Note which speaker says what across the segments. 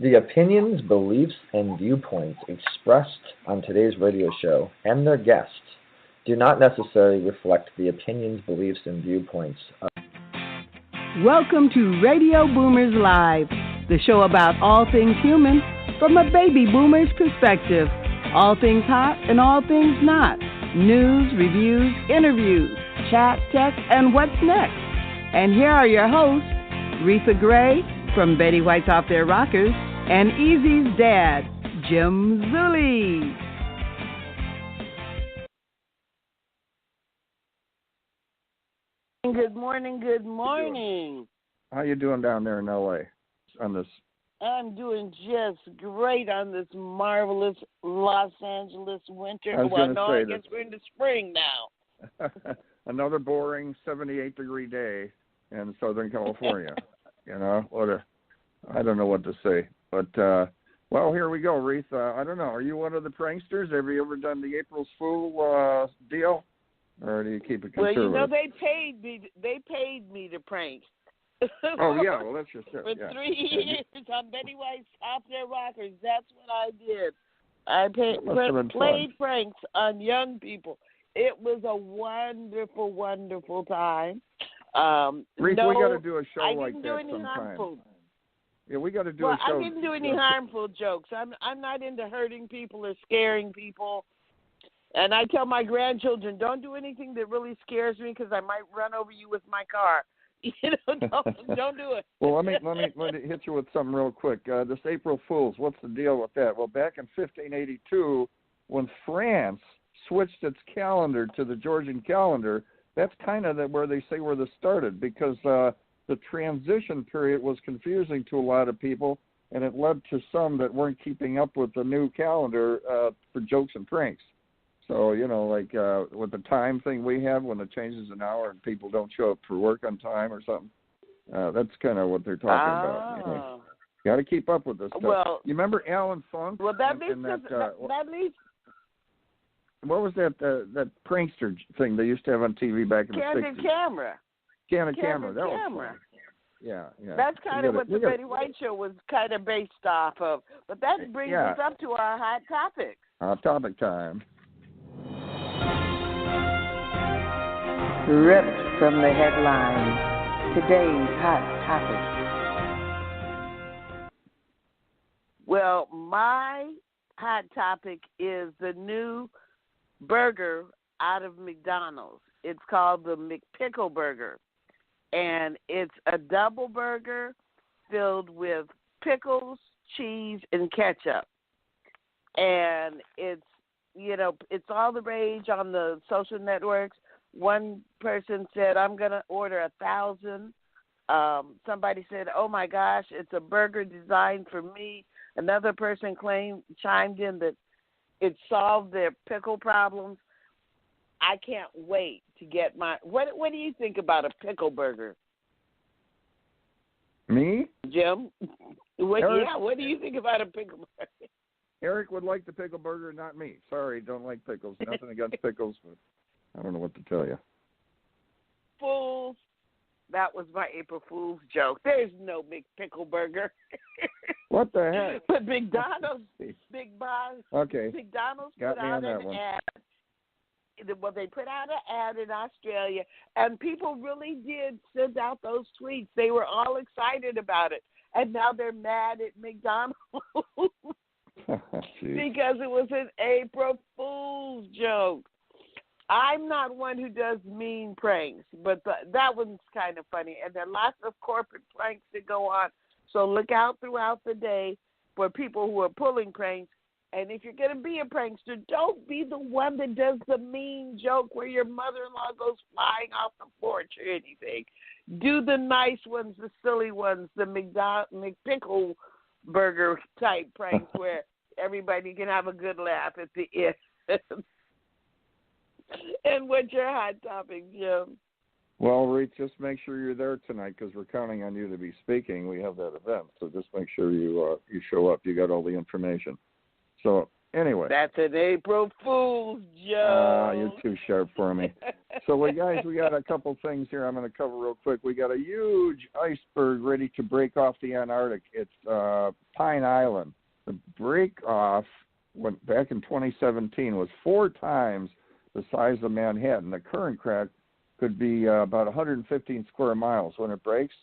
Speaker 1: The opinions, beliefs, and viewpoints expressed on today's radio show and their guests do not necessarily reflect the opinions, beliefs, and viewpoints of.
Speaker 2: Welcome to Radio Boomers Live, the show about all things human from a baby boomer's perspective. All things hot and all things not. News, reviews, interviews, chat, tech, and what's next. And here are your hosts, Reatha Gray from Betty White's Off Their Rockers, and Easy's dad, Jim Zuley.
Speaker 3: Good morning, good morning.
Speaker 4: How you doing down there in L.A. on this?
Speaker 3: I'm doing just great on this marvelous Los Angeles winter. I guess we're into spring now.
Speaker 4: Another boring 78-degree day in Southern California. I don't know what to say. But, well, here we go, Reatha. I don't know. Are you one of the pranksters? Have you ever done the April Fool deal? Or do you keep it conservative?
Speaker 3: Well, they paid me to prank.
Speaker 4: Oh, yeah, well, that's just it.
Speaker 3: For 3 years on Betty White's Off Their Rockers, that's what I did. I played pranks on young people. It was a wonderful, wonderful time.
Speaker 4: Reatha, we got to do a show like that sometime.
Speaker 3: I didn't do any harmful.
Speaker 4: Yeah, we got to do a show.
Speaker 3: I didn't do any harmful jokes. I'm not into hurting people or scaring people. And I tell my grandchildren, don't do anything that really scares me because I might run over you with my car. Don't do it.
Speaker 4: Well, let me hit you with something real quick. This April Fools, what's the deal with that? Well, back in 1582, when France switched its calendar to the Georgian calendar, that's kind of where they say where this started, because the transition period was confusing to a lot of people, and it led to some that weren't keeping up with the new calendar for jokes and pranks. So, like with the time thing we have, when it changes an hour and people don't show up for work on time or something, that's kind of what they're talking about. Got to keep up with this stuff.
Speaker 3: Well,
Speaker 4: you remember Alan Funk?
Speaker 3: Well, that means
Speaker 4: what was that prankster thing they used to have on TV back in the 60s?
Speaker 3: Candid Camera.
Speaker 4: Candid Camera. That
Speaker 3: was
Speaker 4: fun. Yeah.
Speaker 3: That's kind of what the Betty White Show was kind of based off of. But that brings us up to our hot topic.
Speaker 4: Hot topic time.
Speaker 2: Ripped from the headlines, today's hot topic.
Speaker 3: Well, my hot topic is the new burger out of McDonald's. It's called the McPickle Burger, and it's a double burger filled with pickles, cheese, and ketchup. And it's all the rage on the social networks. One person said, I'm going to order 1,000. Somebody said, oh, my gosh, it's a burger designed for me. Another person chimed in that it solved their pickle problems. I can't wait to get my – what do you think about a pickle burger?
Speaker 4: Me?
Speaker 3: Jim? What do you think about a pickle burger?
Speaker 4: Eric would like the pickle burger, not me. Sorry, don't like pickles. Nothing against pickles, but I don't know what to tell you.
Speaker 3: Fools. That was my April Fool's joke. There's no McPickle Burger.
Speaker 4: What the heck?
Speaker 3: But McDonald's, McDonald's
Speaker 4: Got
Speaker 3: put out an ad. Well, they put out an ad in Australia, and people really did send out those tweets. They were all excited about it, and now they're mad at McDonald's because it was an April Fool's joke. I'm not one who does mean pranks, but that one's kind of funny. And there are lots of corporate pranks that go on. So look out throughout the day for people who are pulling pranks. And if you're going to be a prankster, don't be the one that does the mean joke where your mother-in-law goes flying off the porch or anything. Do the nice ones, the silly ones, the McPickle Burger type pranks where everybody can have a good laugh at the end. And what's your hot topic, Jim?
Speaker 4: Well, Reed, just make sure you're there tonight because we're counting on you to be speaking. We have that event, so just make sure you show up. You got all the information. So Anyway.
Speaker 3: That's an April Fool's joke.
Speaker 4: You're too sharp for me. So, guys, we got a couple things here I'm going to cover real quick. We got a huge iceberg ready to break off the Antarctic. It's Pine Island. The break-off went back in 2017 was 4 times the size of Manhattan. The current crack could be about 115 square miles. When it breaks,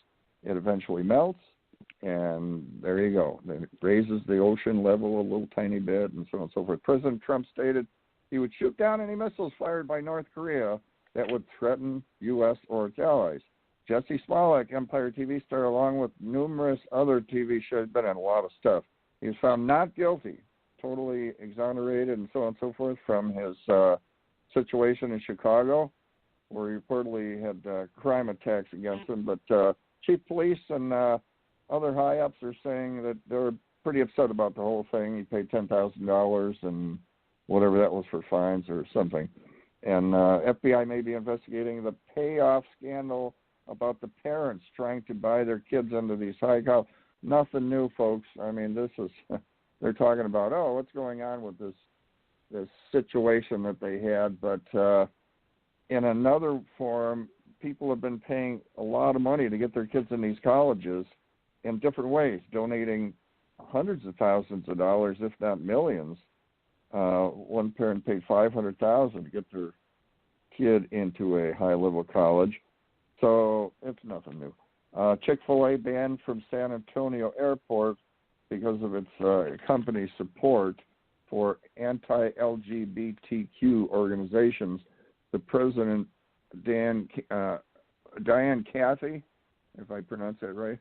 Speaker 4: it eventually melts. And there you go. It raises the ocean level a little tiny bit and so on and so forth. President Trump stated he would shoot down any missiles fired by North Korea that would threaten U.S. or its allies. Jesse Smollett, Empire TV star, along with numerous other TV shows, been in a lot of stuff. He was found not guilty, totally exonerated and so on and so forth from his situation in Chicago, where he reportedly had crime attacks against him. But chief police and other high-ups are saying that they're pretty upset about the whole thing. He paid $10,000 and whatever that was for fines or something. And FBI may be investigating the payoff scandal about the parents trying to buy their kids into these high colleges. Nothing new, folks. I mean, this is, they're talking about, what's going on with this situation that they had. But in another form, people have been paying a lot of money to get their kids in these colleges in different ways, donating hundreds of thousands of dollars, if not millions. One parent paid $500,000 to get their kid into a high-level college. So it's nothing new. Chick-fil-A banned from San Antonio Airport because of its company support for anti-LGBTQ organizations. The president, Diane Cathy, if I pronounce that right,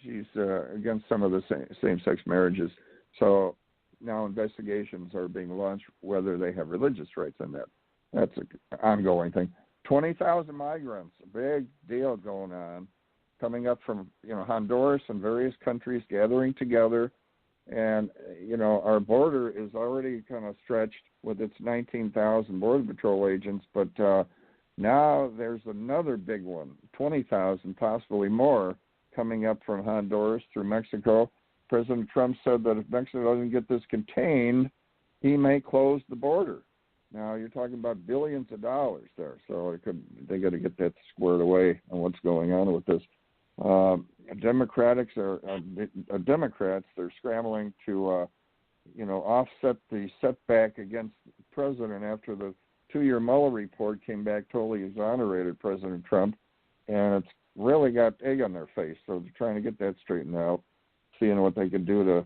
Speaker 4: she's against some of the same-sex marriages. So now investigations are being launched whether they have religious rights in that. That's an ongoing thing. 20,000 migrants, a big deal going on, coming up from Honduras and various countries gathering together. And, our border is already kind of stretched with its 19,000 Border Patrol agents, but now there's another big one, 20,000, possibly more, coming up from Honduras through Mexico. President Trump said that if Mexico doesn't get this contained, he may close the border. Now, you're talking about billions of dollars there, so they got to get that squared away on what's going on with this. Democrats, they're scrambling to, offset the setback against the president after the 2-year Mueller report came back totally exonerated President Trump, and it's really got egg on their face. So they're trying to get that straightened out, seeing what they could do to,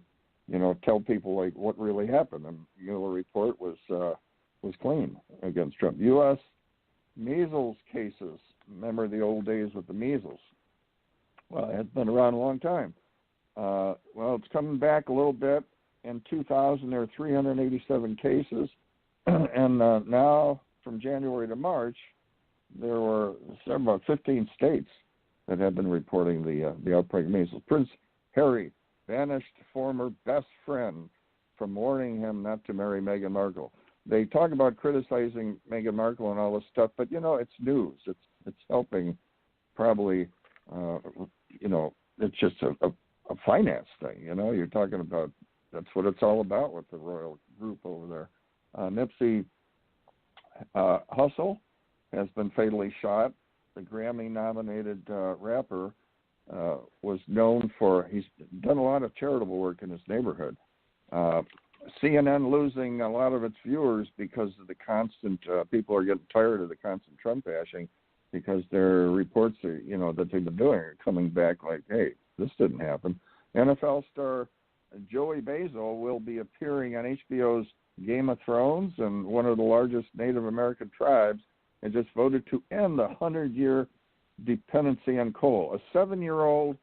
Speaker 4: tell people like what really happened. And the Mueller report was clean against Trump. U.S. measles cases. Remember the old days with the measles? Well, it's been around a long time. It's coming back a little bit. In 2000, there were 387 cases. And now, from January to March, there were about 15 states that have been reporting the outbreak of measles. Prince Harry banished former best friend from warning him not to marry Meghan Markle. They talk about criticizing Meghan Markle and all this stuff, but, it's news. It's helping probably, it's just a finance thing, You're talking about, that's what it's all about with the royal group over there. Nipsey Hussle has been fatally shot. The Grammy-nominated rapper was known for, he's done a lot of charitable work in his neighborhood. CNN losing a lot of its viewers because of the constant, people are getting tired of the constant Trump bashing because their reports are, that they've been doing are coming back like, hey, this didn't happen. NFL star Joey Basil will be appearing on HBO's Game of Thrones, and one of the largest Native American tribes had just voted to end the 100-year dependency on coal. A 7-year-old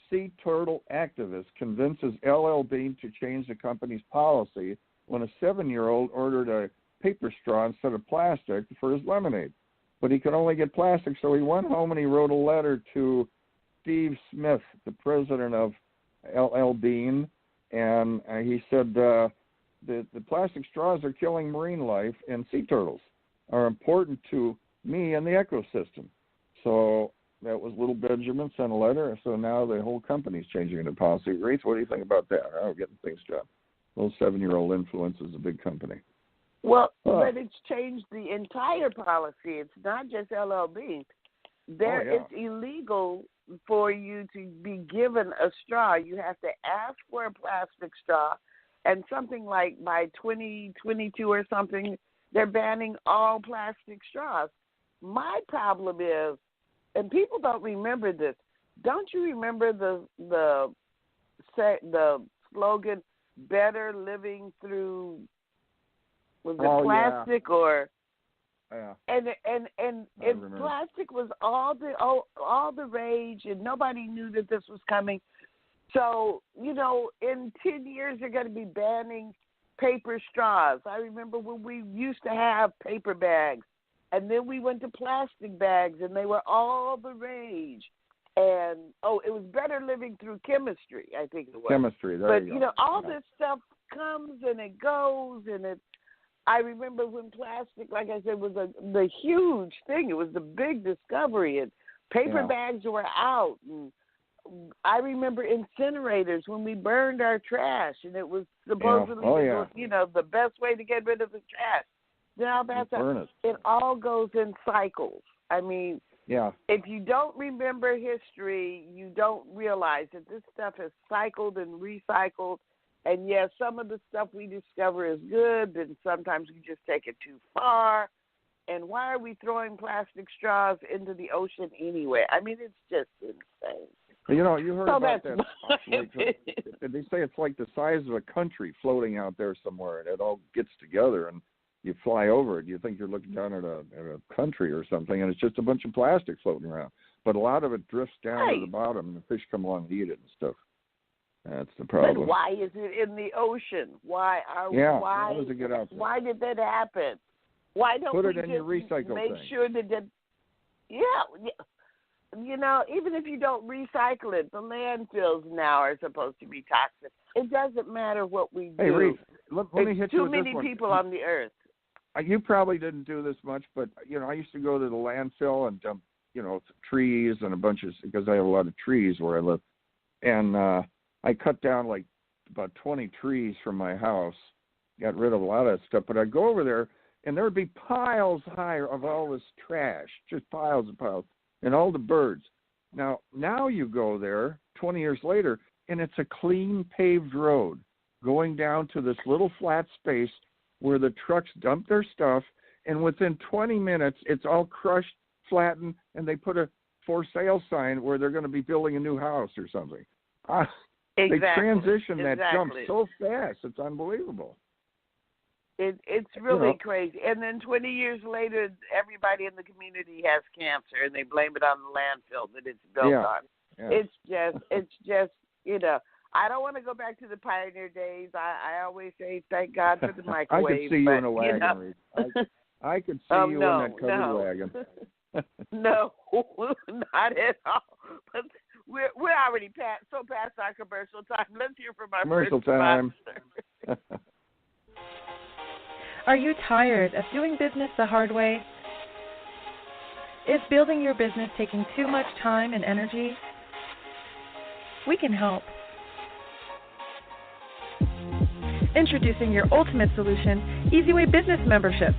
Speaker 4: sea turtle activist convinces LL Bean to change the company's policy when a 7-year-old ordered a paper straw instead of plastic for his lemonade. But he could only get plastic, so he went home and he wrote a letter to Steve Smith, the president of LL Bean, and he said the plastic straws are killing marine life, and sea turtles are important to me and the ecosystem. So that was little Benjamin sent a letter, so now the whole company's changing their policy. Reatha, what do you think about that? Oh, getting things done. Little 7-year-old Influence is a big company.
Speaker 3: Well, but it's changed the entire policy. It's not just LLB. It's illegal for you to be given a straw. You have to ask for a plastic straw, and something like by 2022 or something, they're banning all plastic straws. My problem is, and people don't remember this. Don't you remember the slogan, "Better living through"? Was it plastic or?
Speaker 4: Yeah.
Speaker 3: And plastic was all the rage, and nobody knew that this was coming. So, in 10 years they're going to be banning paper straws. I remember when we used to have paper bags, and then we went to plastic bags, and they were all the rage. And it was better living through chemistry, I think it was.
Speaker 4: Chemistry, there you go.
Speaker 3: All this stuff comes and it goes, and I remember when plastic, like I said, was the huge thing. It was the big discovery, and paper bags were out. And I remember incinerators when we burned our trash, and it was supposedly the best way to get rid of the trash. Now it all goes in cycles. I mean, if you don't remember history, you don't realize that this stuff is cycled and recycled. And yes, some of the stuff we discover is good, and sometimes we just take it too far. And why are we throwing plastic straws into the ocean anyway? I mean, it's just insane.
Speaker 4: You heard about that. They say it's like the size of a country floating out there somewhere, and it all gets together, and you fly over it. You think you're looking down at a country or something, and it's just a bunch of plastic floating around. But a lot of it drifts down to the bottom, and the fish come along and eat it and stuff. That's the problem.
Speaker 3: But why is it in the ocean? Why
Speaker 4: does it get out there?
Speaker 3: Why did that happen? Why don't
Speaker 4: Put it
Speaker 3: we
Speaker 4: in
Speaker 3: just
Speaker 4: your recycle
Speaker 3: make
Speaker 4: thing.
Speaker 3: sure that even if you don't recycle it, the landfills now are supposed to be toxic. It doesn't matter what we do.
Speaker 4: Hey, Reatha, let me hit you with this one.
Speaker 3: Too many people on the earth.
Speaker 4: You probably didn't do this much, but I used to go to the landfill and dump, trees and a bunch of, because I have a lot of trees where I live, and I cut down like about 20 trees from my house, got rid of a lot of that stuff. But I'd go over there, and there would be piles higher of all this trash, just piles and piles, and all the birds. Now you go there 20 years later, and it's a clean paved road going down to this little flat space where the trucks dump their stuff, and within 20 minutes, it's all crushed, flattened, and they put a for sale sign where they're going to be building a new house or something. They transition that jump so fast. It's unbelievable.
Speaker 3: It's really crazy. And then 20 years later, everybody in the community has cancer, and they blame it on the landfill that it's built on. Yeah. It's just I don't want to go back to the pioneer days. I always say thank God for the microwave.
Speaker 4: I could see you in a wagon. I could see you in that covered wagon.
Speaker 3: No, not at all. But we're already past our commercial time. Let's hear from our
Speaker 4: commercial time.
Speaker 5: Are you tired of doing business the hard way? Is building your business taking too much time and energy? We can help. Introducing your ultimate solution, EasyWay Business Membership.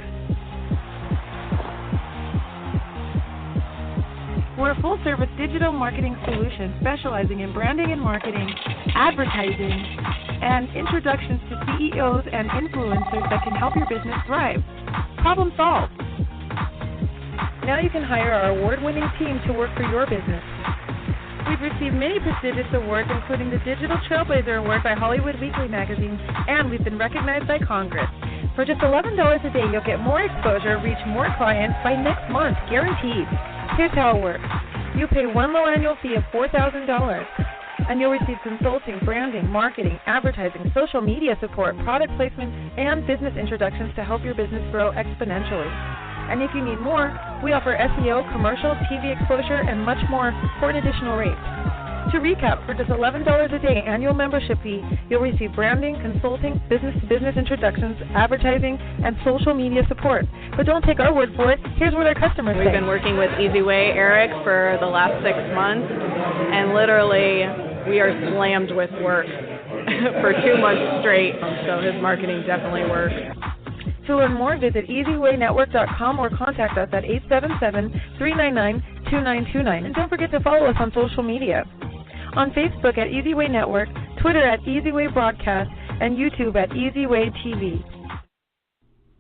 Speaker 5: We're a full-service digital marketing solution specializing in branding and marketing, advertising, and introductions to CEOs and influencers that can help your business thrive. Problem solved. Now you can hire our award-winning team to work for your business. We've received many prestigious awards, including the Digital Trailblazer Award by Hollywood Weekly magazine, and we've been recognized by Congress. For just $11 a day, you'll get more exposure, reach more clients by next month, guaranteed. Here's how it works. You pay one low annual fee of $4,000, and you'll receive consulting, branding, marketing, advertising, social media support, product placement, and business introductions to help your business grow exponentially. And if you need more, we offer SEO, commercial, TV exposure, and much more for an additional rate. To recap, for just $11 a day annual membership fee, you'll receive branding, consulting, business-to-business introductions, advertising, and social media support. But don't take our word for it. Here's what our customers say.
Speaker 6: We've been working with EasyWay, Eric, for the last 6 months, and literally we are slammed with work. for 2 months straight. So his marketing definitely works.
Speaker 5: To learn more, visit easywaynetwork.com or contact us at 877-399-2929. And don't forget to follow us on social media. On Facebook at Easyway Network, Twitter at Easyway Broadcast, and YouTube at Easyway TV.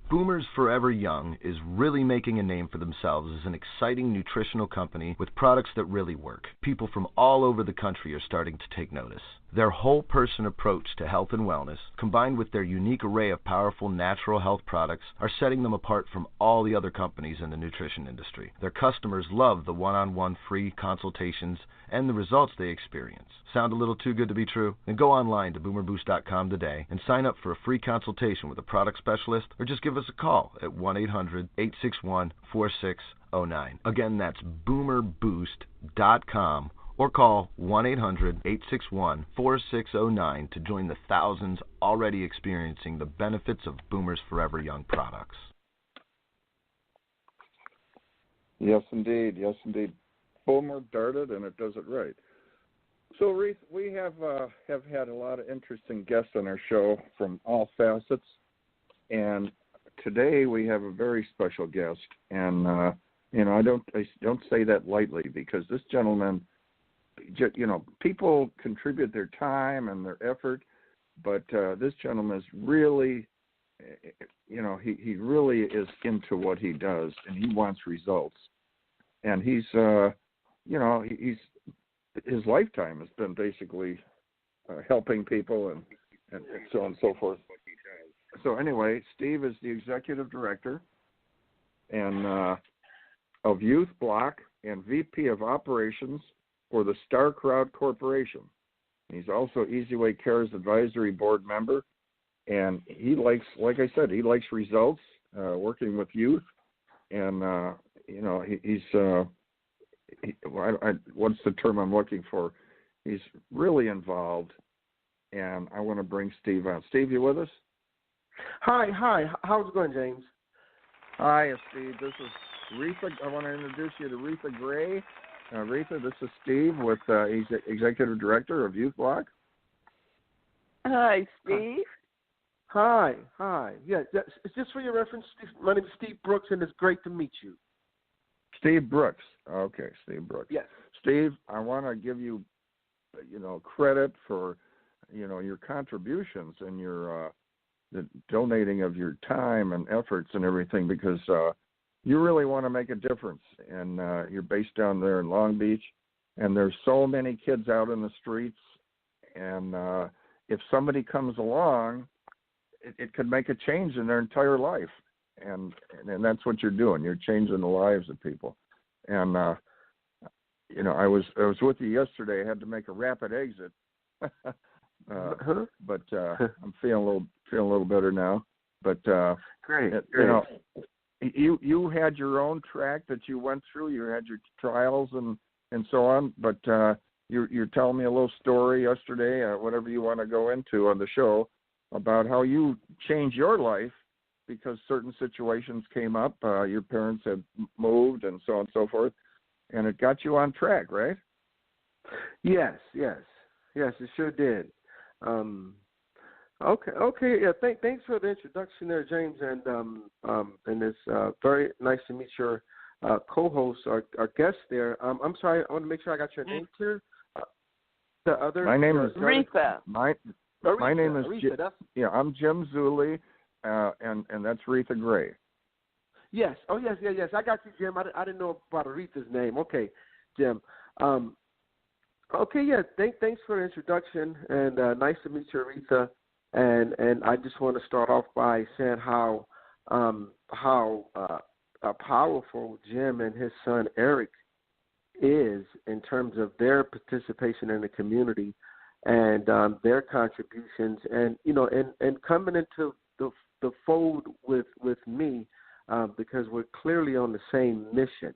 Speaker 7: Boomers Forever Young is really making a name for themselves as an exciting nutritional company with products that really work. People from all over the country are starting to take notice. Their whole-person approach to health and wellness, combined with their unique array of powerful natural health products, are setting them apart from all the other companies in the nutrition industry. Their customers love the one-on-one free consultations and the results they experience. Sound a little too good to be true? Then go online to boomerboost.com today and sign up for a free consultation with a product specialist, or just give us a call at 1-800-861-4609. Again, that's boomerboost.com, or call 1-800-861-4609 to join the thousands already experiencing the benefits of Boomers Forever Young products.
Speaker 4: Yes, indeed. Yes, indeed. Boomer darted, and it does it right. So, Reatha, we have had a lot of interesting guests on our show from all facets, and today we have a very special guest. And I don't say that lightly, because this gentleman, people contribute their time and their effort, but this gentleman is really, he really is into what he does, and he wants results. And he's his lifetime has been basically helping people and so on and so forth. So anyway, Steve is the executive director and of Youth Block and VP of Operations for the Star Crowd Corporation. He's also Easyway Care's advisory board member, and he likes, like I said, he likes results, working with youth, and what's the term I'm looking for? He's really involved, and I want to bring Steve on. Steve, you with us?
Speaker 8: Hi. How's it going, James?
Speaker 4: Hi, Steve. This is Reatha. I want to introduce you to Reatha Gray. Reatha, this is Steve with he's Executive Director of Youth Block.
Speaker 3: Hi, Steve.
Speaker 8: Hi. Yeah, it's just for your reference. My name is Steve Brooks, and it's great to meet you.
Speaker 4: Steve Brooks. Okay, Steve Brooks.
Speaker 8: Yes.
Speaker 4: Steve, I want to give you, credit for, your contributions and your the donating of your time and efforts and everything, because you really want to make a difference. And you're based down there in Long Beach, and there's so many kids out in the streets. And if somebody comes along, it could make a change in their entire life. And that's what you're doing. You're changing the lives of people. And I was with you yesterday. I had to make a rapid exit, but I'm feeling a little better now. But
Speaker 8: Great.
Speaker 4: You had your own track that you went through. You had your trials and so on. But you're telling me a little story yesterday, whatever you want to go into on the show, about how you changed your life because certain situations came up. Your parents had moved and so on and so forth, and it got you on track, right?
Speaker 8: Yes, it sure did. Okay. Yeah. Thanks for the introduction there, James, and it's very nice to meet your co-host, our guest there. I'm sorry, I want to make sure I got your name clear. The other.
Speaker 4: My name is
Speaker 3: Reatha.
Speaker 4: My name is
Speaker 8: Reatha.
Speaker 4: I'm Jim Zuley, and that's Reatha Gray.
Speaker 8: Yes. Oh, yes. I got you, Jim. I didn't know about Aretha's name. Okay, Jim. Okay, yeah. Thanks for the introduction, and nice to meet you, Reatha. And I just want to start off by saying how powerful Jim and his son Eric is in terms of their participation in the community and their contributions, and and coming into the fold with me because we're clearly on the same mission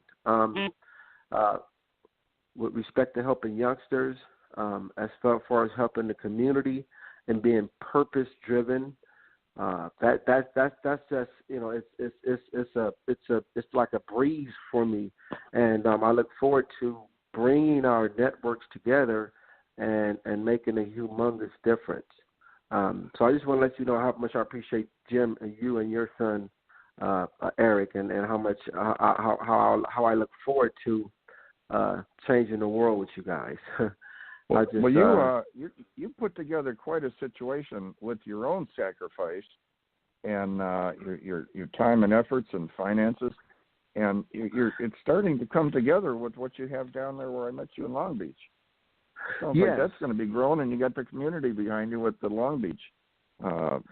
Speaker 8: with respect to helping youngsters, as far as helping the community and being purpose driven. That's just it's like a breeze for me, and I look forward to bringing our networks together and making a humongous difference. So I just want to let you know how much I appreciate Jim and you and your son, Eric, and how much how I look forward to changing the world with you guys.
Speaker 4: You put together quite a situation with your own sacrifice and your time and efforts and finances, and it's starting to come together with what you have down there where I met you in Long Beach. Sounds like that's going to be growing, and you got the community behind you with the Long Beach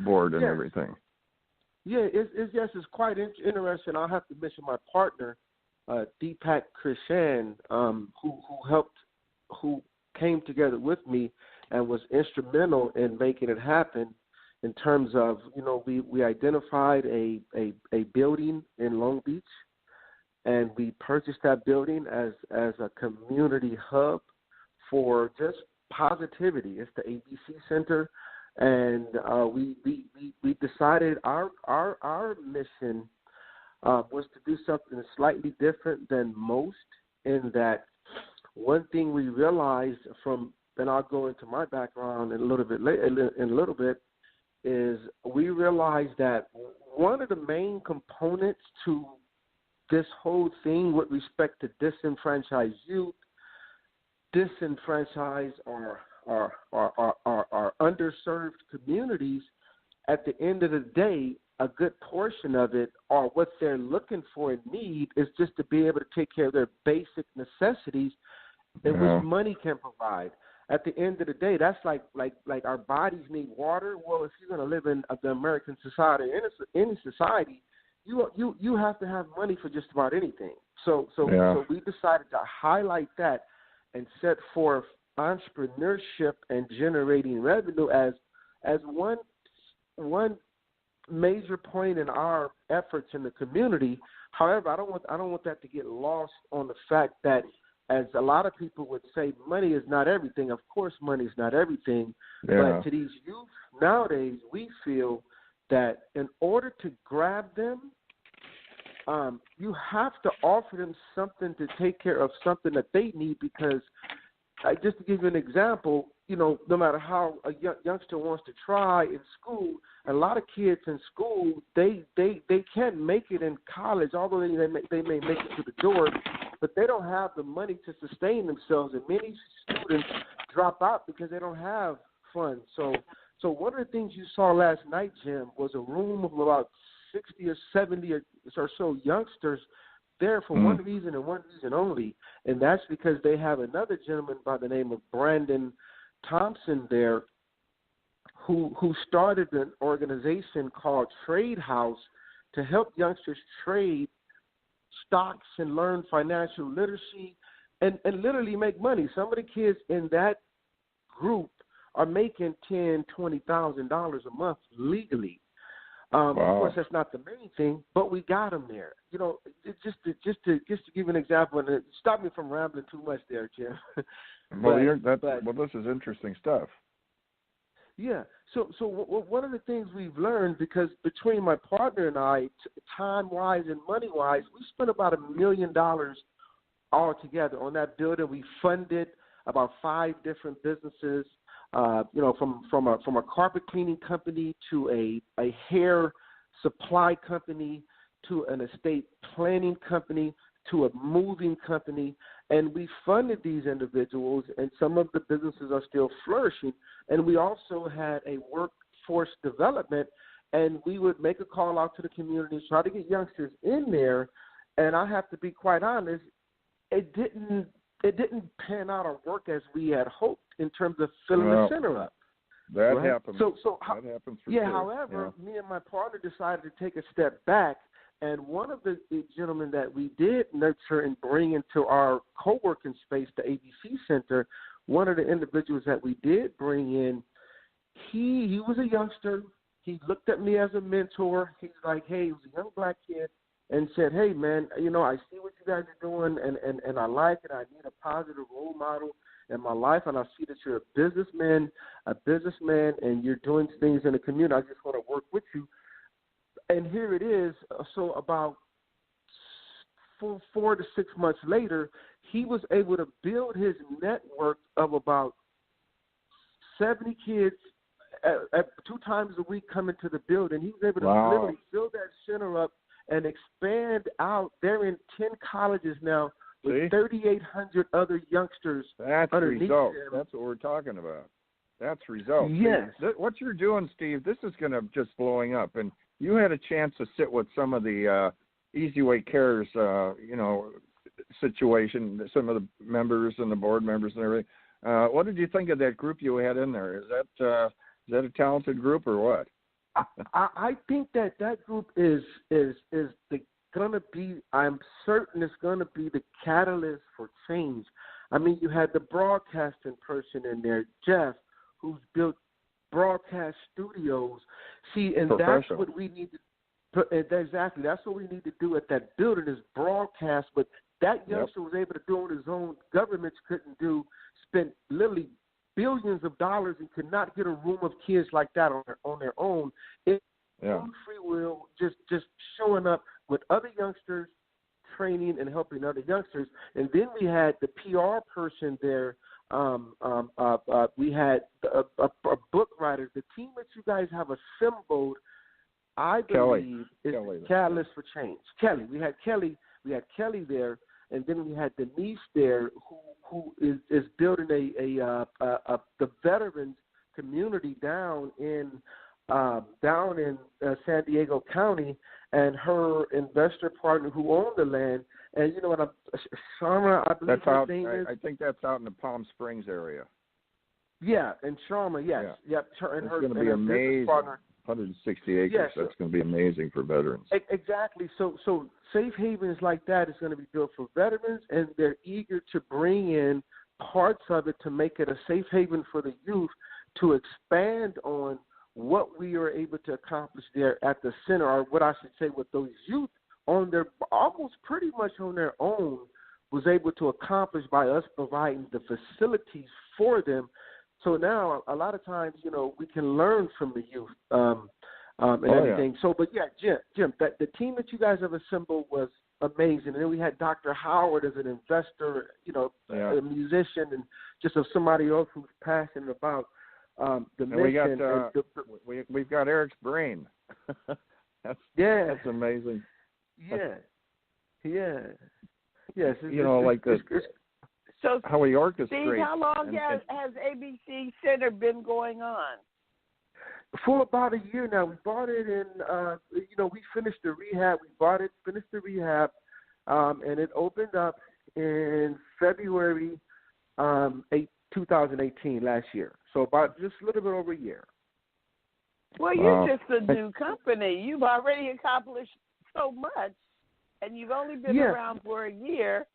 Speaker 4: board and everything.
Speaker 8: Yeah, it's quite interesting. I'll have to mention my partner, Deepak Krishan, who came together with me and was instrumental in making it happen. In terms of, we identified a building in Long Beach, and we purchased that building as a community hub for just positivity. It's the ABC Center, and we decided our mission was to do something slightly different than most. In that, one thing we realized and I'll go into my background in a little bit, is we realized that one of the main components to this whole thing with respect to disenfranchised youth, disenfranchised or underserved communities, at the end of the day, a good portion of it, or what they're looking for and need, is just to be able to take care of their basic necessities, in which money can provide. At the end of the day, that's like our bodies need water. Well, if you're going to live in the American society, any society, you have to have money for just about anything. So we decided to highlight that and set forth entrepreneurship and generating revenue as one major point in our efforts in the community. However, I don't want that to get lost on the fact that, as a lot of people would say, money is not everything. Of course, money is not everything. But to these youth nowadays, we feel that in order to grab them, you have to offer them something to take care of something that they need. Because, just to give you an example, no matter how a youngster wants to try in school, a lot of kids in school, they can't make it in college, although they may make it to the door, but they don't have the money to sustain themselves, and many students drop out because they don't have funds. So one of the things you saw last night, Jim, was a room of about 60 or 70 or so youngsters there for one reason and one reason only, and that's because they have another gentleman by the name of Brandon Thompson there, who started an organization called Trade House to help youngsters trade stocks and learn financial literacy and literally make money. Some of the kids in that group are making $10,000, $20,000 a month legally. Of course, that's not the main thing, but we got them there. Just to give you an example, and stop me from rambling too much there, Jim.
Speaker 4: This is interesting stuff.
Speaker 8: Yeah. So one of the things we've learned, because between my partner and I, time-wise and money-wise, we spent about $1 million altogether on that building. We funded about 5 different businesses, from a carpet cleaning company to a hair supply company to an estate planning company to a moving company, and we funded these individuals, and some of the businesses are still flourishing. And we also had a workforce development, and we would make a call out to the community, try to get youngsters in there. And I have to be quite honest, it didn't pan out or work as we had hoped in terms of filling the center up.
Speaker 4: That happens.
Speaker 8: That happens for sure.
Speaker 4: However,
Speaker 8: me and my partner decided to take a step back. And one of the gentlemen that we did nurture and bring into our co-working space, the ABC Center, one of the individuals that we did bring in, he was a youngster. He looked at me as a mentor. He's like, hey, he was a young black kid, and said, hey, man, I see what you guys are doing, and I like it. I need a positive role model in my life, and I see that you're a businessman, and you're doing things in the community. I just want to work with you. And here it is. So about 4 to 6 months later, he was able to build his network of about 70 kids 2 times a week coming to the building. He was able to
Speaker 4: Wow.
Speaker 8: literally fill that center up and expand out. They're in 10 colleges now with 3,800 other youngsters.
Speaker 4: That's
Speaker 8: underneath
Speaker 4: results.
Speaker 8: them.
Speaker 4: That's what we're talking about. That's results.
Speaker 8: Yes.
Speaker 4: What you're doing, Steve, this is going to just blowing up. And you had a chance to sit with some of the Easy Way Cares, situation, some of the members and the board members and everything. What did you think of that group you had in there? Is that a talented group or what?
Speaker 8: I think that group is gonna be. I'm certain it's gonna be the catalyst for change. I mean, you had the broadcasting person in there, Jeff, who's built broadcast studios. See, and that's what we need to. Exactly, that's what we need to do at that building is broadcast. But that youngster was able to do on his own. Governments couldn't do. Spent literally billions of dollars and could not get a room of kids like that on their own. Free will, just showing up with other youngsters, training and helping other youngsters. And then we had the PR person there. We had a book writer. The team that you guys have assembled, I believe, is the catalyst for change. Kelly. We had Kelly there, and then we had Denise there, who is building the veterans community down in San Diego County, and her investor partner who owned the land. And you know what? Sharma, I believe her name is.
Speaker 4: I think that's out in the Palm Springs area.
Speaker 8: Yeah, and Sharma, yes, yep.
Speaker 4: It's going to be amazing. 160 acres. Yes. That's going to be amazing for veterans.
Speaker 8: Exactly. So safe havens like that is going to be built for veterans, and they're eager to bring in parts of it to make it a safe haven for the youth to expand on what we are able to accomplish there at the center, or what I should say, what those youth on their almost pretty much on their own was able to accomplish by us providing the facilities for them. So now a lot of times, we can learn from the youth and everything. So, but yeah, Jim, the team that you guys have assembled was amazing. And then we had Dr. Howard as an investor, a musician, and just somebody else who's passionate about the mission.
Speaker 4: We've got Eric's brain. That's amazing.
Speaker 8: Yeah. Yes. So
Speaker 4: how he orchestrates.
Speaker 3: Steve, how long has ABC Center been going on?
Speaker 8: For about a year now. We bought it in, we finished the rehab. We bought it, finished the rehab, and it opened up in February 2018, last year. So about just a little bit over a year.
Speaker 3: Well, you're just a new company. You've already accomplished so much, and you've only been around for a year.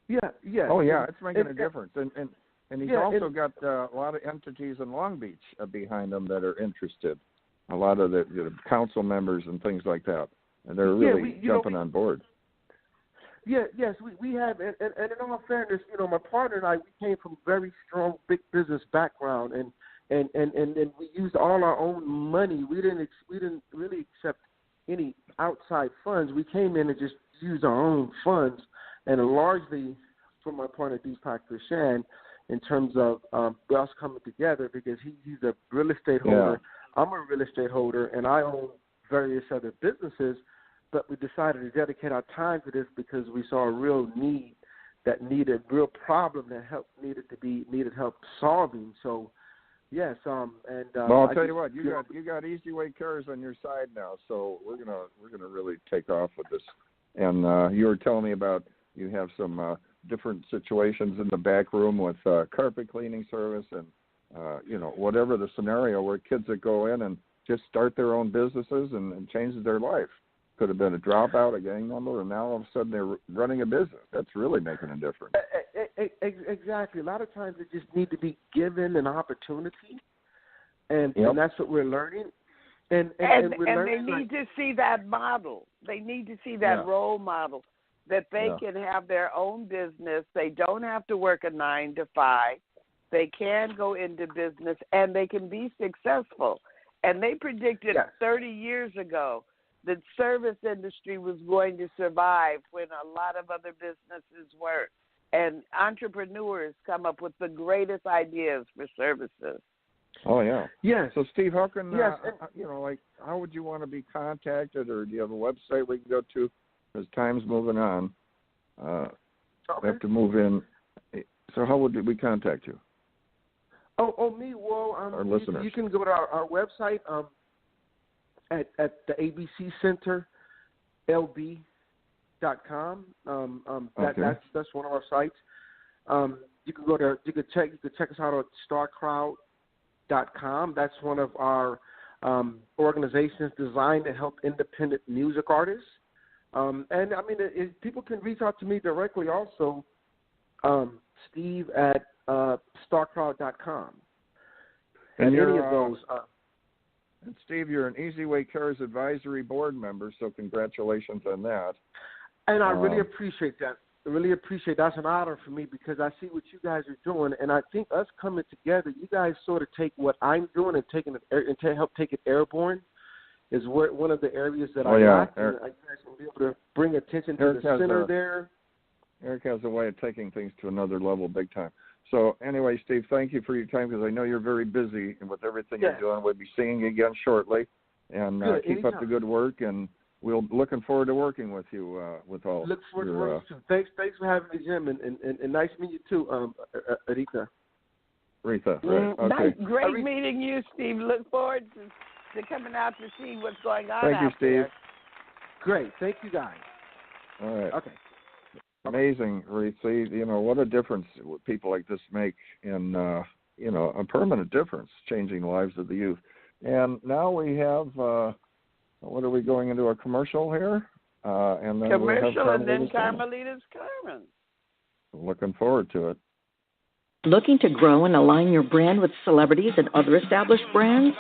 Speaker 3: Yeah.
Speaker 4: Oh, yeah, it's making a difference. And he's also got a lot of entities in Long Beach behind him that are interested, a lot of the council members and things like that. And they're really jumping on board.
Speaker 8: Yes, we have. And in all fairness, my partner and I, we came from very strong big business background, and we used all our own money. We didn't really accept any outside funds. We came in and just used our own funds, and largely for my partner Deepak Krishan, in terms of us coming together, because he's a real estate holder. I'm a real estate holder, and I own various other businesses. But we decided to dedicate our time to this because we saw a real need that needed real problem that needed help solving. So yes,
Speaker 4: well, I'll tell you what, you got Easy Way Cares on your side now, so we're gonna really take off with this. And you were telling me about you have some different situations in the back room with carpet cleaning service and whatever the scenario, where kids that go in and just start their own businesses and change their life. Could have been a dropout, a gang member, and now all of a sudden they're running a business. That's really making a difference.
Speaker 8: Exactly. A lot of times they just need to be given an opportunity, and that's what we're learning. And they need to see that model. They need to see that role model, that they can have their own business. They don't have to work a 9 to 5. They can go into business, and they can be successful. And they predicted 30 years ago the service industry was going to survive when a lot of other businesses weren't. And entrepreneurs come up with the greatest ideas for services.
Speaker 4: Oh, yeah.
Speaker 8: Yes.
Speaker 4: So, Steve, how can,
Speaker 8: Yes.
Speaker 4: how would you want to be contacted, or do you have a website we can go to? As time's moving on, we have to move in. So how would we contact you?
Speaker 8: Me? Well,
Speaker 4: our listeners.
Speaker 8: You can go to our website at the ABC Center, LB.com. That's one of our sites. You can check us out at StarCrowd.com. That's one of our organizations designed to help independent music artists. And I mean, people can reach out to me directly also, Steve at StarCrowd.com.
Speaker 4: And
Speaker 8: any of those.
Speaker 4: And Steve, you're an Easy Way Cares Advisory Board member, so congratulations on that.
Speaker 8: And I really appreciate that. That's an honor for me because I see what you guys are doing, and I think us coming together, you guys sort of take what I'm doing and to help take it airborne is one of the areas that I like. And you guys will be able to bring attention to the center there.
Speaker 4: Eric has a way of taking things to another level big time. So anyway, Steve, thank you for your time because I know you're very busy with everything you're doing. We'll be seeing you again shortly. And keep up the good work, and we're looking forward to working with you with all.
Speaker 8: Look forward to working too. Thanks for having me, Jim, and nice to meet you too, Reatha.
Speaker 4: Reatha, right. Okay.
Speaker 3: Nice, great meeting you, Steve. Look forward to coming out to see what's going on
Speaker 4: Thank you, Steve.
Speaker 3: there.
Speaker 8: Great. Thank you, guys.
Speaker 4: All right.
Speaker 8: Okay.
Speaker 4: Amazing, Reatha. You know, what a difference people like this make in, a permanent difference, changing the lives of the youth. And now we have, what are we going into, a commercial here? And then
Speaker 3: Carmelita's Carmen.
Speaker 4: Looking forward to it.
Speaker 9: Looking to grow and align your brand with celebrities and other established brands?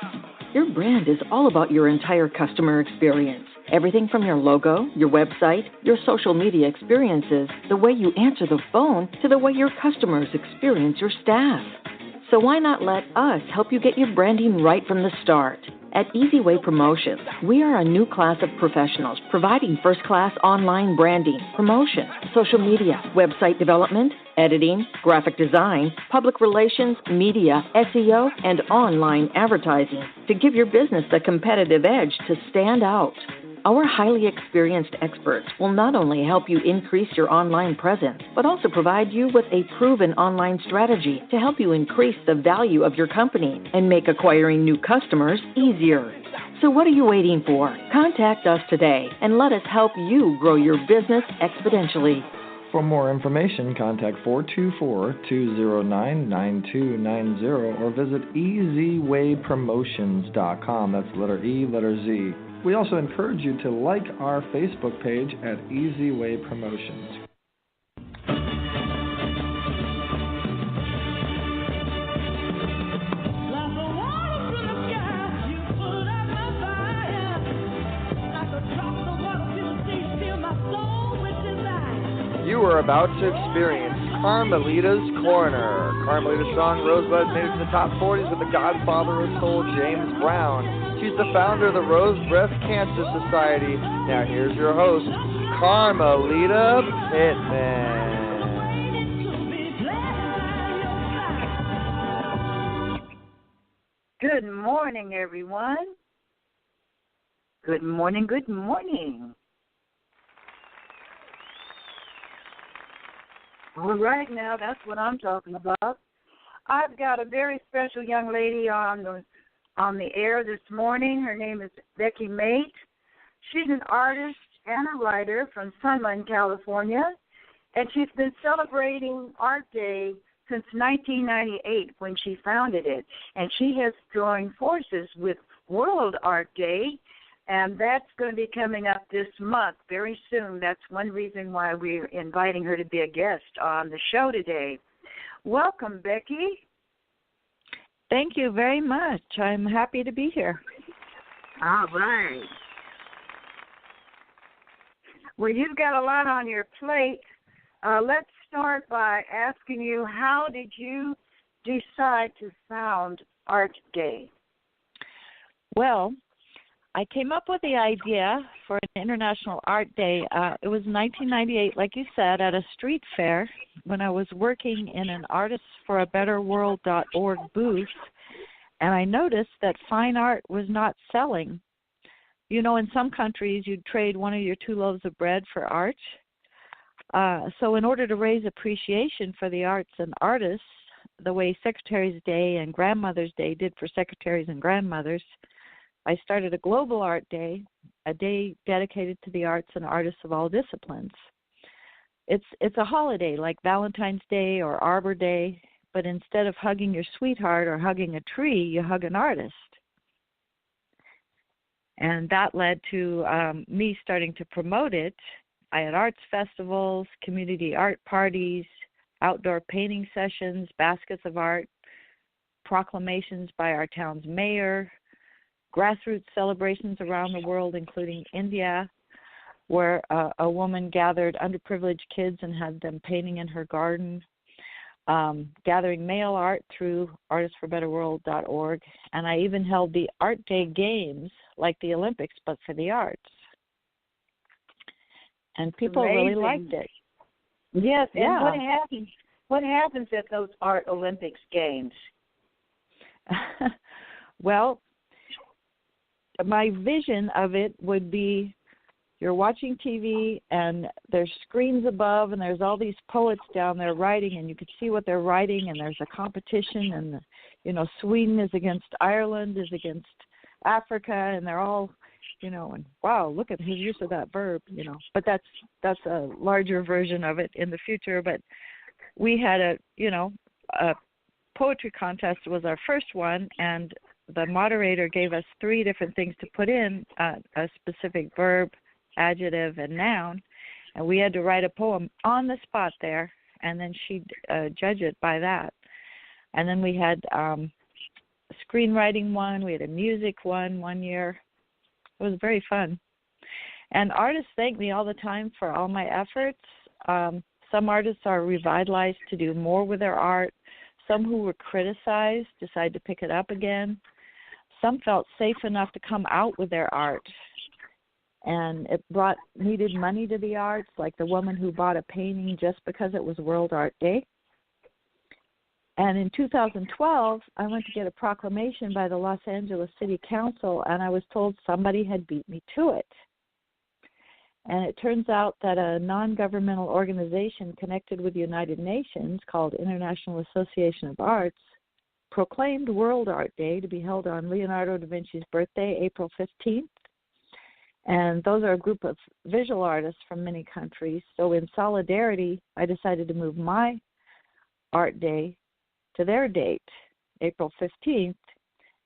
Speaker 9: Your brand is all about your entire customer experience. Everything from your logo, your website, your social media experiences, the way you answer the phone, to the way your customers experience your staff. So why not let us help you get your branding right from the start? At Easy Way Promotions, we are a new class of professionals providing first-class online branding, promotion, social media, website development, editing, graphic design, public relations, media, SEO, and online advertising to give your business the competitive edge to stand out. Our highly experienced experts will not only help you increase your online presence, but also provide you with a proven online strategy to help you increase the value of your company and make acquiring new customers easier. So what are you waiting for? Contact us today and let us help you grow your business exponentially.
Speaker 1: For more information, contact 424-209-9290 or visit easywaypromotions.com. That's letter E, letter Z. We also encourage you to like our Facebook page at Easy Way Promotions. You are about to experience Carmelita's Corner. Carmelita's song Rosebud made it to the top 40s with the godfather of soul, James Brown. She's the founder of the Rose Breast Cancer Society. Now here's your host, Carmelita Pittman.
Speaker 10: Good morning, everyone. Good morning, good morning. All right, now that's what I'm talking about. I've got a very special young lady on the air this morning. Her name is Becky Mate. She's an artist and a writer from Sunland, California, and she's been celebrating Art Day since 1998 when she founded it. And she has joined forces with World Art Day, and that's going to be coming up this month very soon. That's one reason why we're inviting her to be a guest on the show today. Welcome, Becky.
Speaker 11: Thank you very much. I'm happy to be here.
Speaker 10: All right. Well, you've got a lot on your plate. Let's start by asking you, how did you decide to found Art Day?
Speaker 11: Well, I came up with the idea for an International Art Day. It was 1998, like you said, at a street fair when I was working in an artistforabetterworld.org booth. And I noticed that fine art was not selling. You know, in some countries, you'd trade one of your 2 loaves of bread for art. So in order to raise appreciation for the arts and artists, the way Secretary's Day and Grandmother's Day did for secretaries and grandmothers, I started a global art day, a day dedicated to the arts and artists of all disciplines. It's a holiday like Valentine's Day or Arbor Day, but instead of hugging your sweetheart or hugging a tree, you hug an artist. And that led to me starting to promote it. I had arts festivals, community art parties, outdoor painting sessions, baskets of art, proclamations by our town's mayor, grassroots celebrations around the world, including India, where a woman gathered underprivileged kids and had them painting in her garden, gathering mail art through artistsforbetterworld.org, and I even held the Art Day Games, like the Olympics, but for the arts. And people really liked it.
Speaker 10: Yes, and
Speaker 11: yeah.
Speaker 10: what happens at those Art Olympics Games?
Speaker 11: Well, my vision of it would be you're watching TV and there's screens above and there's all these poets down there writing and you can see what they're writing and there's a competition and, you know, Sweden is against Ireland, is against Africa, and they're all, you know, and wow, look at his use of that verb, you know. But that's a larger version of it in the future. But we had a poetry contest was our first one, and the moderator gave us 3 different things to put in, a specific verb, adjective, and noun, and we had to write a poem on the spot there, and then she'd judge it by that. And then we had screenwriting one, we had a music one year. It was very fun. And artists thank me all the time for all my efforts. Some artists are revitalized to do more with their art. Some who were criticized decide to pick it up again. Some felt safe enough to come out with their art. And it brought needed money to the arts, like the woman who bought a painting just because it was World Art Day. And in 2012, I went to get a proclamation by the Los Angeles City Council, and I was told somebody had beat me to it. And it turns out that a non-governmental organization connected with the United Nations called International Association of Arts proclaimed World Art Day to be held on Leonardo da Vinci's birthday, April 15th. And those are a group of visual artists from many countries. So in solidarity, I decided to move my art day to their date, April 15th,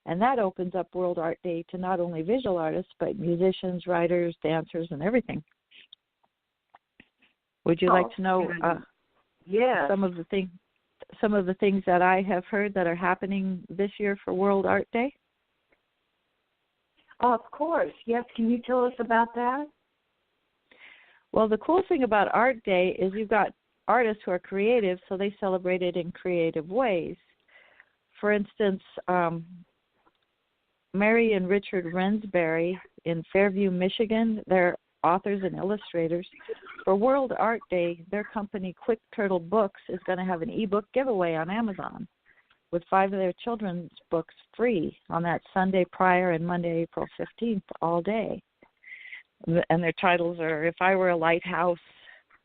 Speaker 11: and that opens up World Art Day to not only visual artists, but musicians, writers, dancers, and everything. Would you like to know some of the things that I have heard that are happening this year for World Art Day?
Speaker 10: Of course. Yes. Can you tell us about that?
Speaker 11: Well, the cool thing about Art Day is you've got artists who are creative, so they celebrate it in creative ways. For instance, Mary and Richard Rensberry in Fairview, Michigan, they're authors and illustrators. For World Art Day, their company Quick Turtle Books is going to have an ebook giveaway on Amazon with 5 of their children's books free on that Sunday prior and Monday, April 15th, all day. And their titles are If I Were a Lighthouse,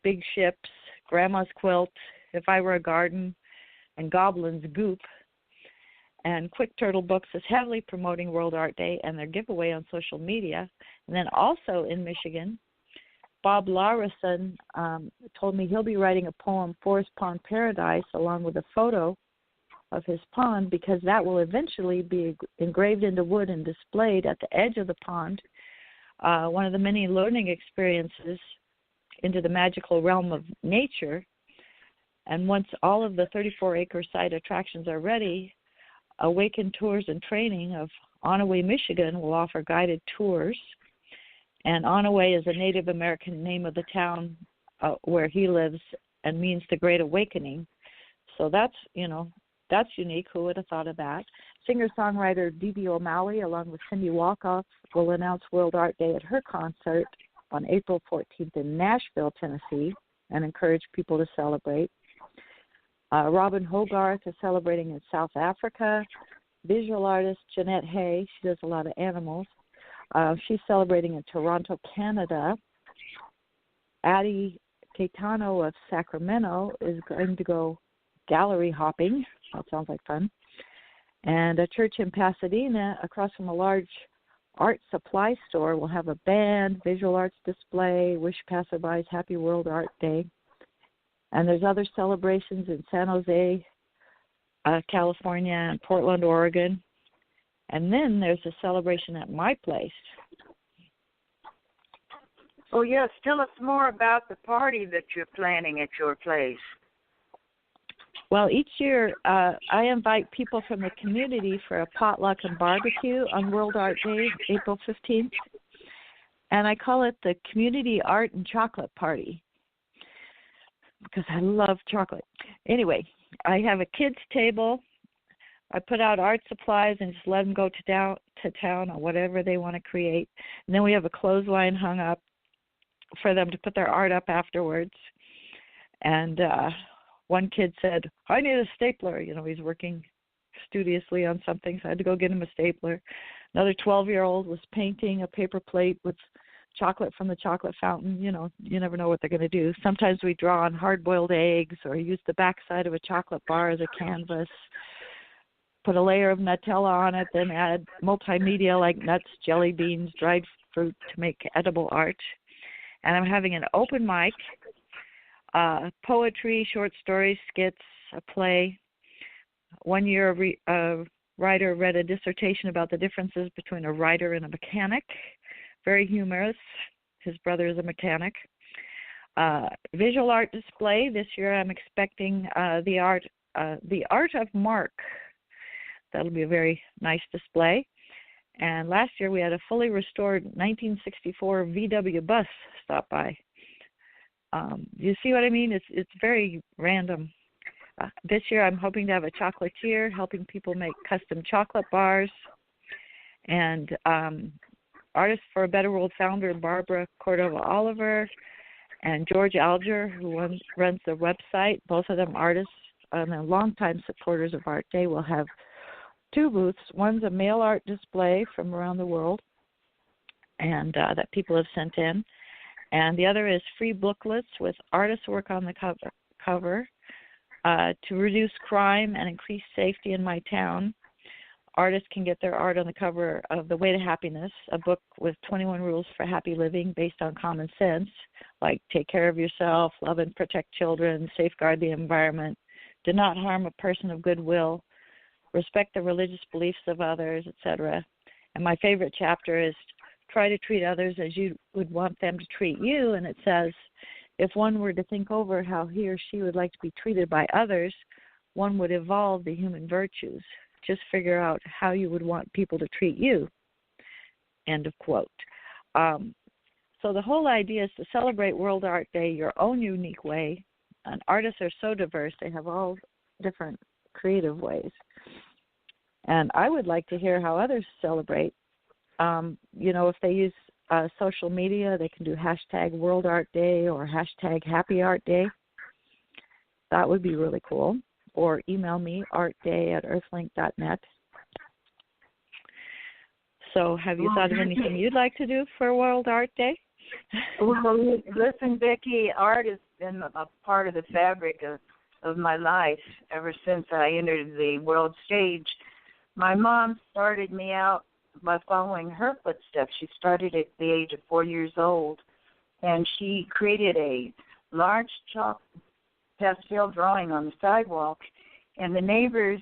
Speaker 11: Big Ships, Grandma's Quilt, If I Were a Garden, and Goblin's Goop. And Quick Turtle Books is heavily promoting World Art Day and their giveaway on social media. And then also in Michigan, Bob Larison told me he'll be writing a poem, Forest Pond Paradise, along with a photo of his pond, because that will eventually be engraved into wood and displayed at the edge of the pond, one of the many learning experiences into the magical realm of nature. And once all of the 34-acre site attractions are ready, Awaken Tours and Training of Onaway, Michigan will offer guided tours. And Onaway is a Native American name of the town where he lives and means the Great Awakening. So that's unique. Who would have thought of that? Singer-songwriter Dee Dee O'Malley, along with Cindy Walkoff, will announce World Art Day at her concert on April 14th in Nashville, Tennessee, and encourage people to celebrate. Robin Hogarth is celebrating in South Africa. visual artist Jeanette Hay. She does a lot of animals. She's celebrating in Toronto, Canada. Addie Caetano of Sacramento is going to go gallery hopping. That sounds like fun. And a church in Pasadena, across from a large art supply store, will have a band, visual arts display, wish passerbys Happy World Art Day. And there's other celebrations in San Jose, California, and Portland, Oregon. And then there's a celebration at my place.
Speaker 10: Oh, yes. Tell us more about the party that you're planning at your place.
Speaker 11: Well, each year I invite people from the community for a potluck and barbecue on World Art Day, April 15th. And I call it the Community Art and Chocolate Party because I love chocolate. Anyway, I have a kids' table. I put out art supplies and just let them go to town on whatever they want to create. And then we have a clothesline hung up for them to put their art up afterwards. And one kid said, I need a stapler. You know, he's working studiously on something, so I had to go get him a stapler. Another 12-year-old was painting a paper plate with chocolate from the chocolate fountain. You know, you never know what they're going to do. Sometimes we draw on hard-boiled eggs or use the backside of a chocolate bar as a canvas, put a layer of Nutella on it, then add multimedia like nuts, jelly beans, dried fruit to make edible art. And I'm having an open mic, poetry, short stories, skits, a play. One year a writer read a dissertation about the differences between a writer and a mechanic. Very humorous. His brother is a mechanic. Visual art display. This year I'm expecting the art of Mark. That'll be a very nice display. And last year we had a fully restored 1964 VW bus stop by. You see what I mean? It's very random. This year I'm hoping to have a chocolatier helping people make custom chocolate bars. And Artists for a Better World founder Barbara Cordova Oliver and George Alger, who runs the website, both of them artists and longtime supporters of Art Day, will have two booths. One's a mail art display from around the world and that people have sent in. And the other is free booklets with artists' work on the cover to reduce crime and increase safety in my town. Artists can get their art on the cover of The Way to Happiness, a book with 21 rules for happy living based on common sense, like take care of yourself, love and protect children, safeguard the environment, do not harm a person of goodwill, respect the religious beliefs of others, etc. And my favorite chapter is try to treat others as you would want them to treat you. And it says, if one were to think over how he or she would like to be treated by others, one would evolve the human virtues. Just figure out how you would want people to treat you. End of quote. So the whole idea is to celebrate World Art Day your own unique way. And artists are so diverse. They have all different creative ways. And I would like to hear how others celebrate. If they use social media, they can do hashtag World Art Day or hashtag Happy Art Day. That would be really cool. Or email me, artday@earthlink.net. So have you thought of anything you'd like to do for World Art Day?
Speaker 10: Well, listen, Becky, art has been a part of the fabric of my life ever since I entered the world stage. My mom started me out by following her footsteps. She started at the age of 4 years old, and she created a large chalk pastel drawing on the sidewalk, and the neighbors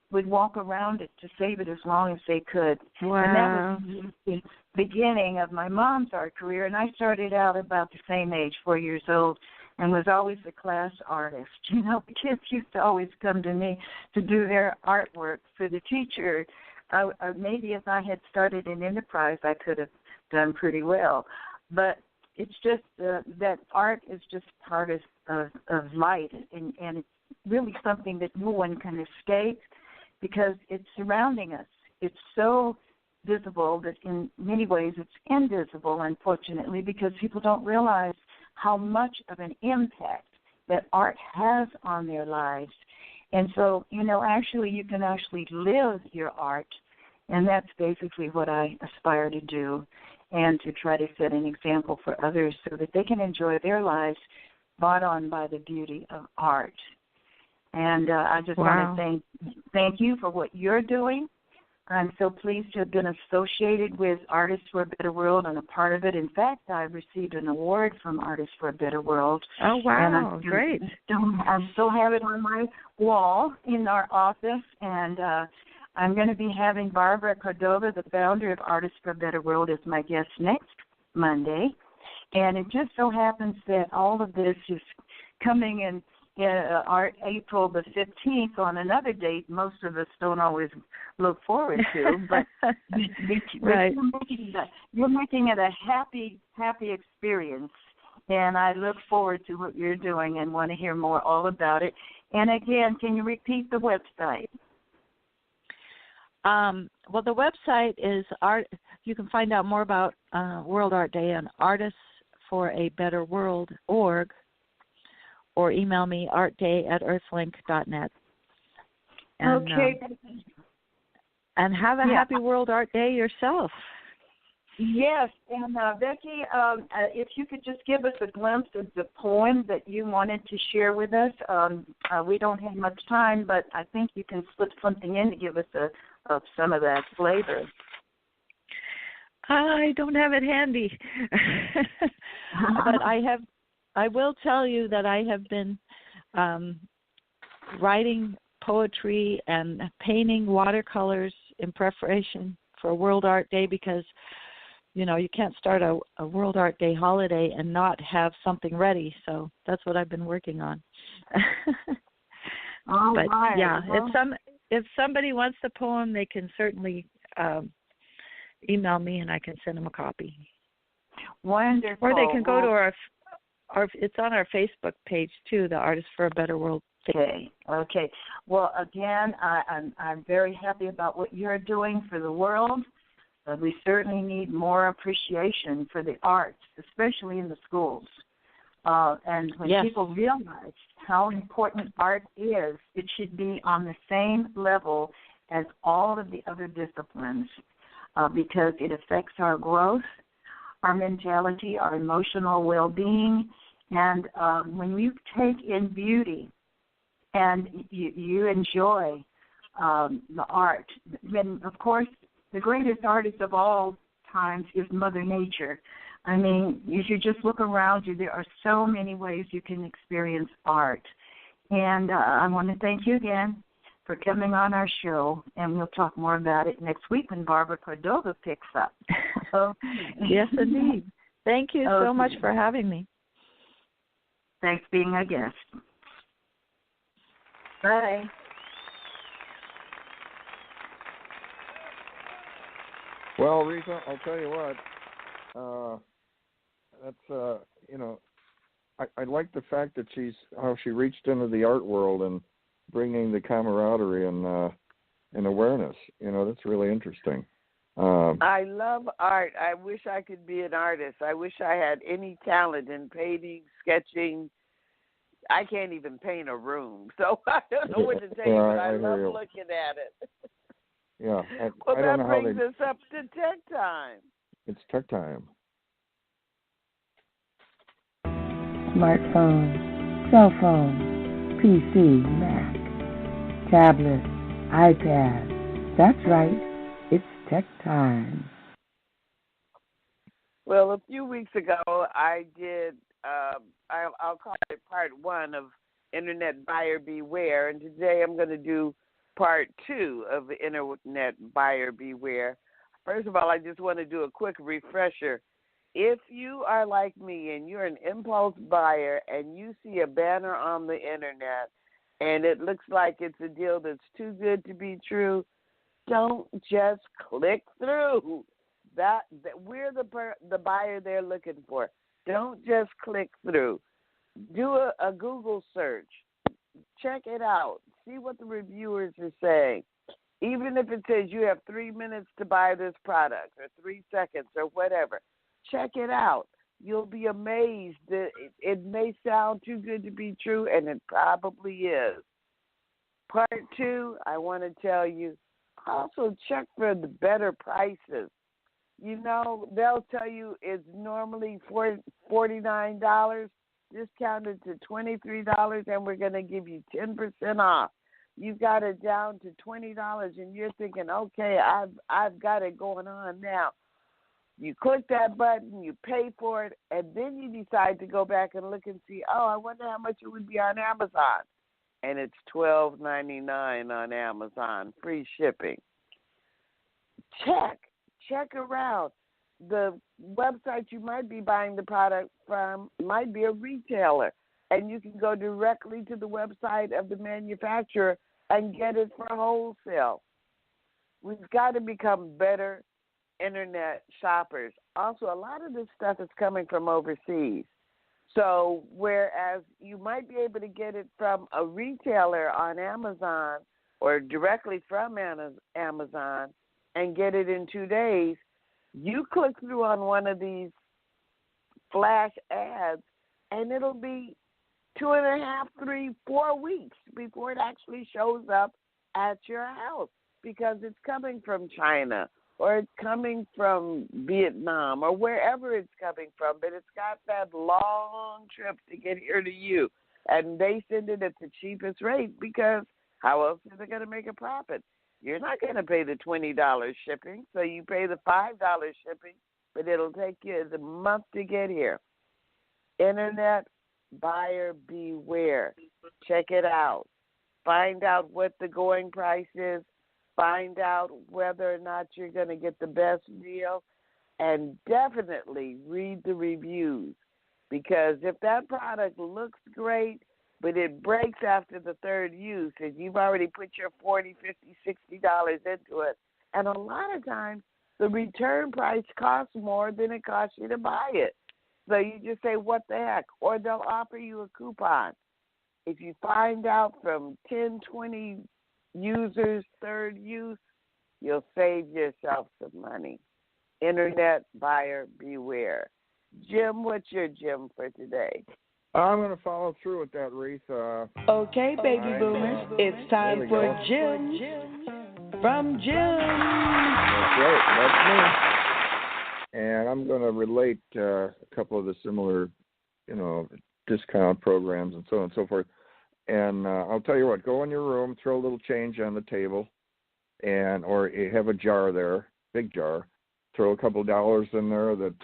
Speaker 10: would walk around it to save it as long as they could.
Speaker 11: Wow.
Speaker 10: And that was the beginning of my mom's art career, and I started out about the same age, 4 years old, and was always a class artist. You know, the kids used to always come to me to do their artwork for the teacher. Maybe if I had started an enterprise, I could have done pretty well. But it's just that art is just part of life, and it's really something that no one can escape because it's surrounding us. It's so visible that in many ways it's invisible, unfortunately, because people don't realize how much of an impact that art has on their lives. And so, actually you can actually live your art, and that's basically what I aspire to do, and to try to set an example for others so that they can enjoy their lives brought on by the beauty of art. And I just want to thank you for what you're doing. I'm so pleased to have been associated with Artists for a Better World and a part of it. In fact, I received an award from Artists for a Better World.
Speaker 11: Oh, wow. Great.
Speaker 10: I still have it on my wall in our office, and I'm going to be having Barbara Cordova, the founder of Artists for a Better World, as my guest next Monday. And it just so happens that all of this is coming in April the 15th on another date most of us don't always look forward to, but
Speaker 11: right.
Speaker 10: you're making it a happy experience, and I look forward to what you're doing and want to hear more all about it. And again, can you repeat the website?
Speaker 11: Well, the website is you can find out more about World Art Day on artistsforabetterworld.org, or email me artday@earthlink.net. And,
Speaker 10: okay.
Speaker 11: And have a happy World Art Day yourself.
Speaker 10: Yes, and Becky, if you could just give us a glimpse of the poem that you wanted to share with us. We don't have much time, but I think you can slip something in to give us some of that flavor.
Speaker 11: I don't have it handy, but I will tell you that I have been writing poetry and painting watercolors in preparation for World Art Day, because you can't start a World Art Day holiday and not have something ready. So that's what I've been working on. But
Speaker 10: right.
Speaker 11: Yeah, if somebody wants the poem, they can certainly email me and I can send them a copy.
Speaker 10: Wonderful.
Speaker 11: Or they can go to our it's on our Facebook page too, the Artists for a Better World.
Speaker 10: Okay. Well, again, I'm very happy about what you're doing for the world. We certainly need more appreciation for the arts, especially in the schools. And when people realize how important art is, it should be on the same level as all of the other disciplines, because it affects our growth, our mentality, our emotional well-being. And when you take in beauty and you enjoy the art, then, of course, the greatest artist of all times is Mother Nature. I mean, if you just look around you, there are so many ways you can experience art. And I want to thank you again for coming on our show, and we'll talk more about it next week when Barbara Cordova picks up.
Speaker 11: Yes, indeed. Thank you so much for having me.
Speaker 10: Thanks for being our guest. Bye.
Speaker 4: Well, Reatha, I'll tell you what. I like the fact that how she reached into the art world and bringing the camaraderie and awareness. That's really interesting.
Speaker 3: I love art. I wish I could be an artist. I wish I had any talent in painting, sketching. I can't even paint a room, so I don't know what to tell you, but I love looking at it.
Speaker 4: Yeah.
Speaker 3: Well, that brings us up to tech time.
Speaker 4: It's tech time.
Speaker 2: Smartphone, cell phone, PC, Mac, tablet, iPad. That's right. It's tech time.
Speaker 3: Well, a few weeks ago, I did, I'll call it part 1 of Internet Buyer Beware, and today I'm going to do part 2 of the Internet Buyer Beware. First of all, I just want to do a quick refresher. If you are like me and you're an impulse buyer and you see a banner on the Internet and it looks like it's a deal that's too good to be true, don't just click through. That we're the buyer they're looking for. Don't just click through. Do a Google search. Check it out. See what the reviewers are saying. Even if it says you have 3 minutes to buy this product or 3 seconds or whatever, check it out. You'll be amazed that it may sound too good to be true, and it probably is. Part 2, I want to tell you, also check for the better prices. You know, they'll tell you it's normally $49, discounted to $23, and we're going to give you 10% off. You've got it down to $20, and you're thinking, okay, I've got it going on now. You click that button, you pay for it, and then you decide to go back and look and see, oh, I wonder how much it would be on Amazon. And it's $12.99 on Amazon, free shipping. Check around. The website you might be buying the product from might be a retailer, and you can go directly to the website of the manufacturer and get it for wholesale. We've got to become better internet shoppers. Also, a lot of this stuff is coming from overseas. So whereas you might be able to get it from a retailer on Amazon or directly from Amazon and get it in 2 days, you click through on one of these flash ads and it'll be 2.5, 3, 4 weeks before it actually shows up at your house because it's coming from China or it's coming from Vietnam or wherever it's coming from, but it's got that long trip to get here to you. And they send it at the cheapest rate because how else are they going to make a profit? You're not going to pay the $20 shipping, so you pay the $5 shipping, but it'll take you the month to get here. Internet buyer beware. Check it out. Find out what the going price is. Find out whether or not you're going to get the best deal, and definitely read the reviews because if that product looks great, but it breaks after the third use and you've already put your $40, $50, $60 into it, and a lot of times the return price costs more than it costs you to buy it. So you just say, what the heck? Or they'll offer you a coupon. If you find out from 10, 20 users, third use, you'll save yourself some money. Internet buyer beware. Jim, what's your Jim for today?
Speaker 4: I'm going to follow through with that, Reatha.
Speaker 2: Okay, baby boomers, it's time for Jim from Jim.
Speaker 4: That's right, that's me. And I'm going to relate a couple of the similar, discount programs and so on and so forth. And I'll tell you what, go in your room, throw a little change on the table, or you have a jar there, big jar. Throw a couple of dollars in there that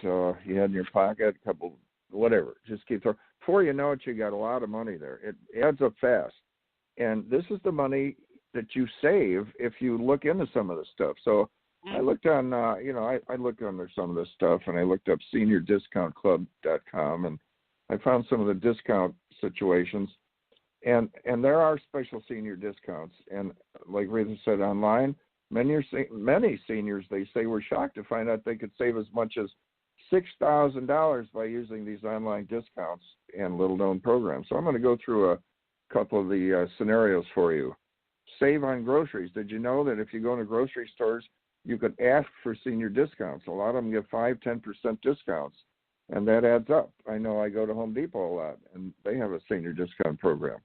Speaker 4: you had in your pocket, a couple, whatever. Just keep throwing. Before you know it, you got a lot of money there. It adds up fast. And this is the money that you save if you look into some of this stuff. So I looked on, I looked under some of this stuff, and I looked up seniordiscountclub.com, and I found some of the discount situations. And there are special senior discounts. And like Reatha said, online, many seniors, they say, were shocked to find out they could save as much as $6,000 by using these online discounts and little-known programs. So I'm going to go through a couple of the scenarios for you. Save on groceries. Did you know that if you go into grocery stores, you could ask for senior discounts? A lot of them get 5-10% discounts, and that adds up. I know I go to Home Depot a lot, and they have a senior discount program.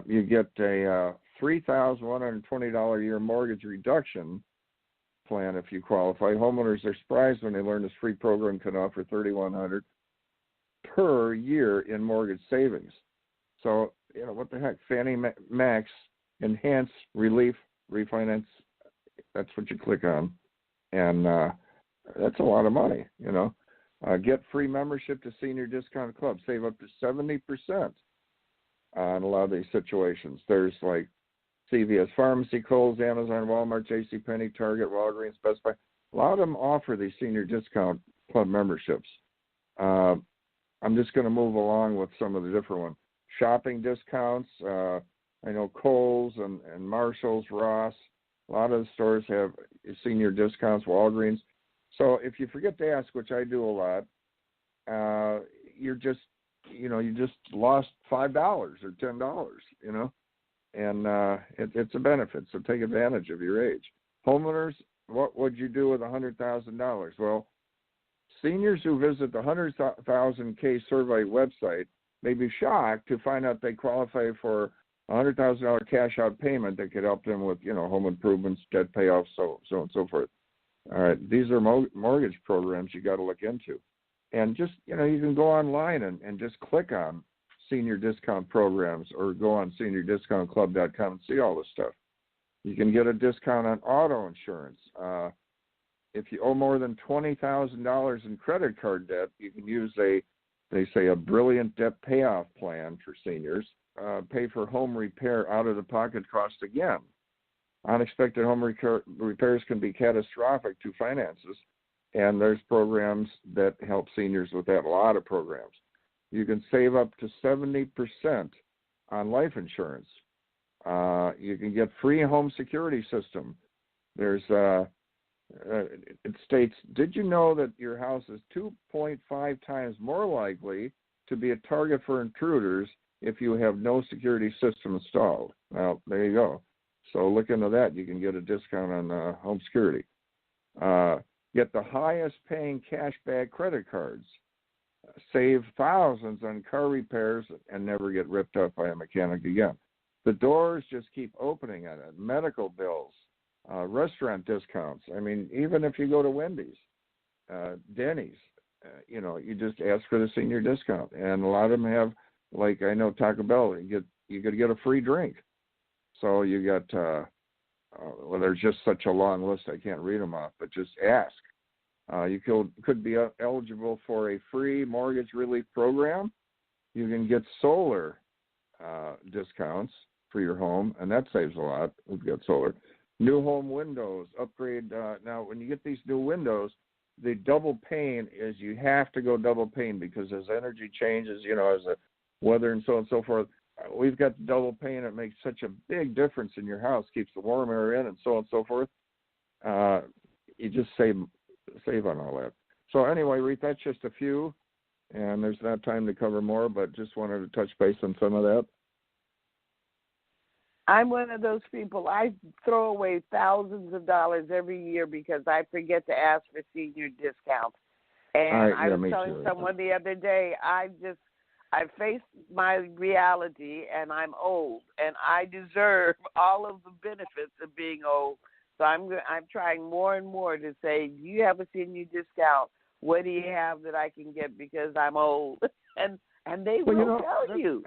Speaker 4: You get a $3,120 a year mortgage reduction plan if you qualify. Homeowners are surprised when they learn this free program can offer $3,100 per year in mortgage savings. So, what the heck? Fannie Max Enhanced Relief Refinance, that's what you click on. And that's a lot of money, Get free membership to Senior Discount Club. Save up to 70% on a lot of these situations. There's like CVS Pharmacy, Kohl's, Amazon, Walmart, JCPenney, Target, Walgreens, Best Buy. A lot of them offer these Senior Discount Club memberships. I'm just going to move along with some of the different ones. Shopping discounts. I know Kohl's and Marshall's, Ross. A lot of the stores have senior discounts, Walgreens. So if you forget to ask, which I do a lot, you just lost $5 or $10, and it's a benefit. So take advantage of your age. Homeowners, what would you do with $100,000? Well, seniors who visit the 100,000K survey website may be shocked to find out they qualify for $100,000 cash out payment that could help them with, home improvements, debt payoffs, so on and so forth. All right, these are mortgage programs you got to look into. And just, you can go online and just click on senior discount programs or go on seniordiscountclub.com and see all this stuff. You can get a discount on auto insurance. If you owe more than $20,000 in credit card debt, you can use a brilliant debt payoff plan for seniors. Pay for home repair out of the pocket cost again. Unexpected home repairs can be catastrophic to finances, and there's programs that help seniors with that, a lot of programs. You can save up to 70% on life insurance. You can get free home security system. There's it states, did you know that your house is 2.5 times more likely to be a target for intruders if you have no security system installed? Well, there you go. So look into that. You can get a discount on home security. Get the highest paying cashback credit cards. Save thousands on car repairs and never get ripped off by a mechanic again. The doors just keep opening on it. Medical bills, restaurant discounts. I mean, even if you go to Wendy's, Denny's, you just ask for the senior discount. And a lot of them have, like I know Taco Bell, you could get a free drink. So you got, there's just such a long list, I can't read them off, but just ask. You could be eligible for a free mortgage relief program. You can get solar discounts for your home, and that saves a lot. We've got solar. New home windows, upgrade. Now, when you get these new windows, the double pane is you have to go double pane because as energy changes, as the weather and so on and so forth, we've got the double pane. It makes such a big difference in your house, keeps the warm air in and so on and so forth. You just save on all that. So anyway, Reatha, that's just a few, and there's not time to cover more, but just wanted to touch base on some of that.
Speaker 3: I'm one of those people. I throw away thousands of dollars every year because I forget to ask for senior discounts. And I was telling someone the other day, I faced my reality, and I'm old, and I deserve all of the benefits of being old. So I'm trying more and more to say, do you have a senior discount? What do you have that I can get because I'm old? And they will tell you.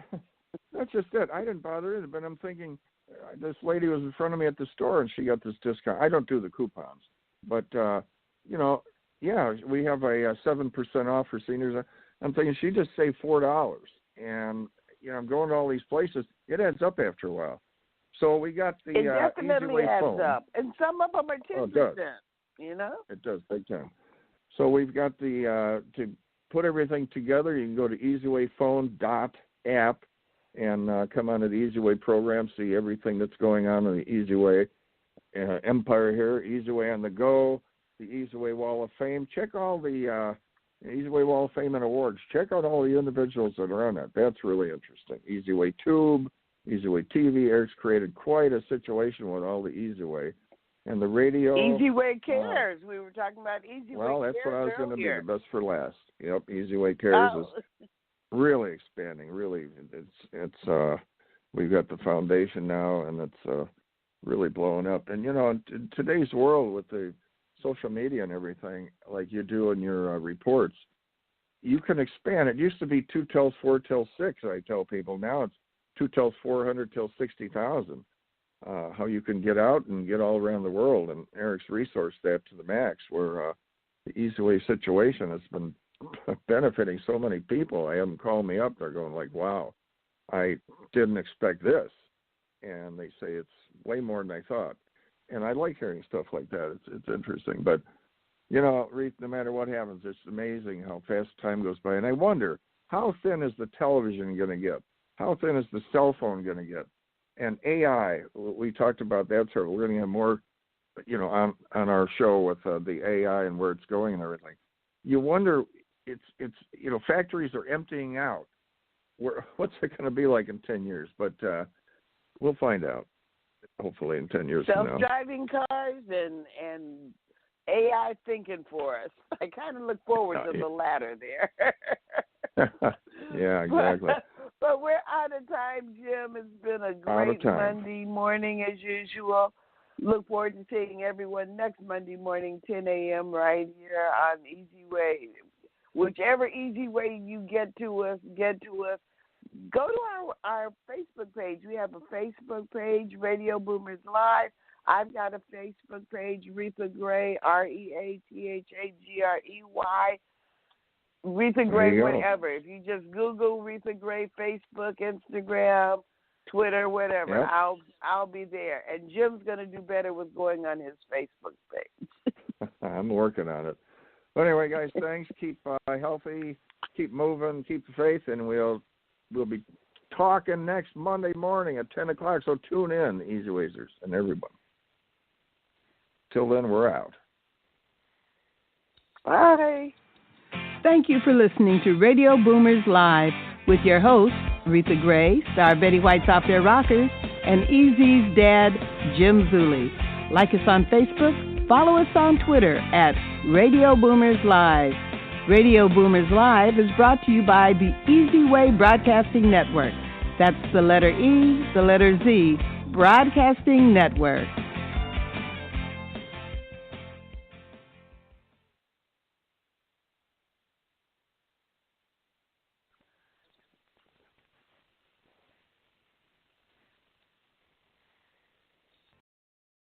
Speaker 4: That's just it. I didn't bother either, but I'm thinking this lady was in front of me at the store, and she got this discount. I don't do the coupons, but, we have a 7% off for seniors. I'm thinking she just saved $4. And, I'm going to all these places. It adds up after a while. So we got the
Speaker 3: It definitely
Speaker 4: Easy Way
Speaker 3: adds
Speaker 4: phone.
Speaker 3: up. And some of them are 10%,
Speaker 4: Oh, it does. It does, big time. So we've got the, to put everything together, you can go to easywayphone.app and come onto the Easy Way program, see everything that's going on in the Easy Way empire here, Easy Way on the go, the Easy Way Wall of Fame. Check all the Easy Way Wall of Fame and awards. Check out all the individuals that are on it. That's really interesting. Easy Way Tube, Easy Way TV. Eric's created quite a situation with all the Easy Way. And the radio.
Speaker 3: Easy Way Cares. We were talking about Easy Way Cares.
Speaker 4: Well, that's what I was going to be, the best for last. Yep, Easy Way Cares is really expanding. Really, it's we've got the foundation now, and it's really blowing up. And in today's world with the social media and everything, like you do in your reports, you can expand. It used to be 2 tells 4 tells 6. I tell people now it's 2 tells 400 tells 60,000. How you can get out and get all around the world, and Eric's resourced that to the max. Where the Easy Way situation has been benefiting so many people. I have them call me up. They're going like, "Wow, I didn't expect this," and they say it's way more than I thought. And I like hearing stuff like that. It's interesting. But Reatha, no matter what happens, it's amazing how fast time goes by. And I wonder, how thin is the television going to get? How thin is the cell phone going to get? And AI, we talked about that. So we're going to have more, on our show with the AI and where it's going and everything. You wonder, it's factories are emptying out. What's it going to be like in 10 years? But we'll find out. Hopefully in 10 years from now.
Speaker 3: Self-driving cars and AI thinking for us. I kind of look forward to the latter there.
Speaker 4: Yeah, exactly.
Speaker 3: But we're out of time, Jim. It's been a great Monday morning as usual. Look forward to seeing everyone next Monday morning, 10 a.m. right here on Easy Way. Whichever easy way you get to us. Go to our Facebook page. We have a Facebook page, Radio Boomers Live. I've got a Facebook page, Reatha Gray, ReathaGrey. Reatha Gray, whatever. If you just Google Reatha Gray, Facebook, Instagram, Twitter, whatever, yep. I'll be there. And Jim's going to do better with going on his Facebook page.
Speaker 4: I'm working on it. But anyway, guys, thanks. Keep healthy, keep moving, keep the faith, and we'll be talking next Monday morning at 10 o'clock. So tune in, Easy Wazers and everyone. Till then, we're out.
Speaker 3: Bye.
Speaker 2: Thank you for listening to Radio Boomers Live with your hosts, Reatha Gray, Star Betty White's Off Their Rockers, and Easy's dad, Jim Zuley. Like us on Facebook, follow us on Twitter at Radio Boomers Live. Radio Boomers Live is brought to you by the Easy Way Broadcasting Network. That's the letter E, the letter Z, Broadcasting Network.